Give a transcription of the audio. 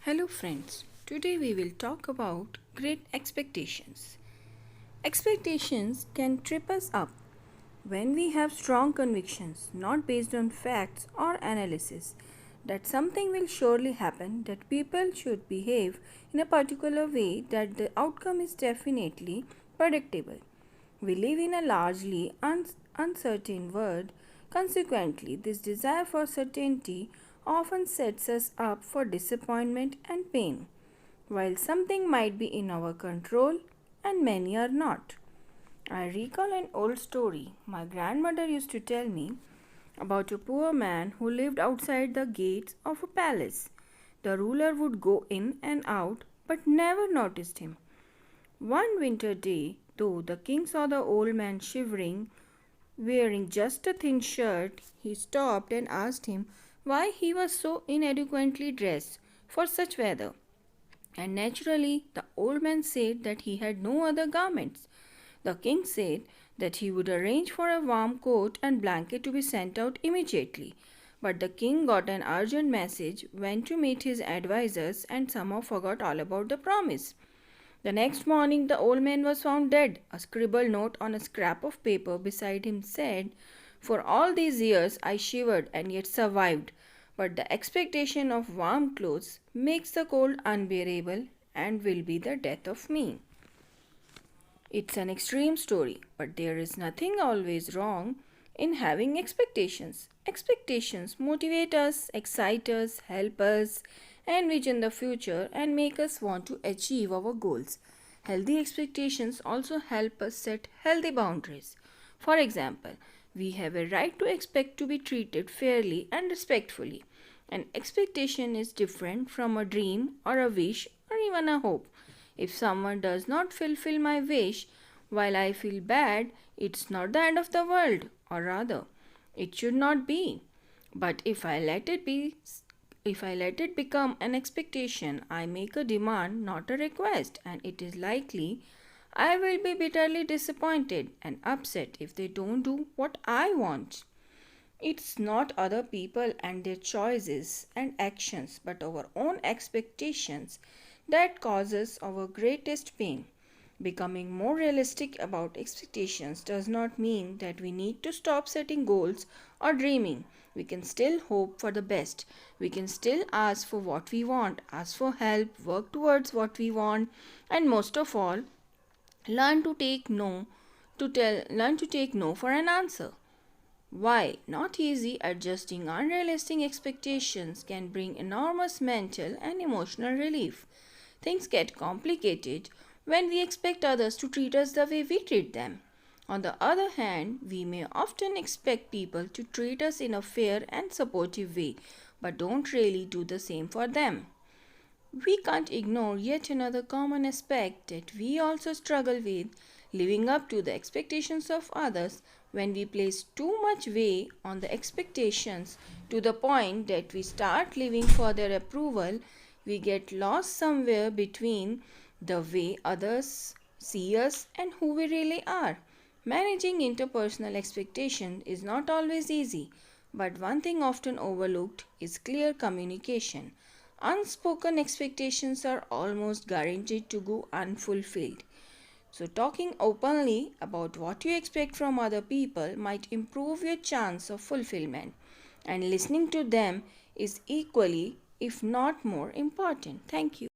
Hello, friends. Today we will talk about great expectations. Expectations can trip us up when we have strong convictions, not based on facts or analysis, that something will surely happen, that people should behave in a particular way, that the outcome is definitely predictable. We live in a largely uncertain world. Consequently, this desire for certainty often sets us up for disappointment and pain, while something might be in our control and many are not. I recall an old story my grandmother used to tell me about a poor man who lived outside the gates of a palace. The ruler would go in and out but never noticed him. One winter day, though, the king saw the old man shivering, wearing just a thin shirt. He stopped and asked him why he was so inadequately dressed for such weather. And naturally, the old man said that he had no other garments. The king said that he would arrange for a warm coat and blanket to be sent out immediately. But the king got an urgent message, went to meet his advisers, and somehow forgot all about the promise. The next morning, the old man was found dead. A scribbled note on a scrap of paper beside him said, "For all these years I shivered and yet survived, but the expectation of warm clothes makes the cold unbearable and will be the death of me." It's an extreme story, but there is nothing always wrong in having expectations. Expectations motivate us, excite us, help us envision the future, and make us want to achieve our goals. Healthy expectations also help us set healthy boundaries. For example, we have a right to expect to be treated fairly and respectfully. An expectation is different from a dream or a wish or even a hope. If someone does not fulfill my wish while I feel bad, it's not the end of the world, or rather, it should not be. But if I let it become an expectation, I make a demand, not a request, and it is likely I will be bitterly disappointed and upset if they don't do what I want. It's not other people and their choices and actions, but our own expectations that causes our greatest pain. Becoming more realistic about expectations does not mean that we need to stop setting goals or dreaming. We can still hope for the best. We can still ask for what we want, ask for help, work towards what we want, and most of all, learn to take no learn to take no for an answer. While not easy, adjusting unrealistic expectations can bring enormous mental and emotional relief. Things get complicated when we expect others to treat us the way we treat them. On the other hand, we may often expect people to treat us in a fair and supportive way, but don't really do the same for them. We can't ignore yet another common aspect that we also struggle with, living up to the expectations of others. When we place too much weight on the expectations to the point that we start living for their approval, we get lost somewhere between the way others see us and who we really are. Managing interpersonal expectation is not always easy, but one thing often overlooked is clear communication. Unspoken expectations are almost guaranteed to go unfulfilled. So, talking openly about what you expect from other people might improve your chance of fulfillment, and listening to them is equally, if not more, important. Thank you.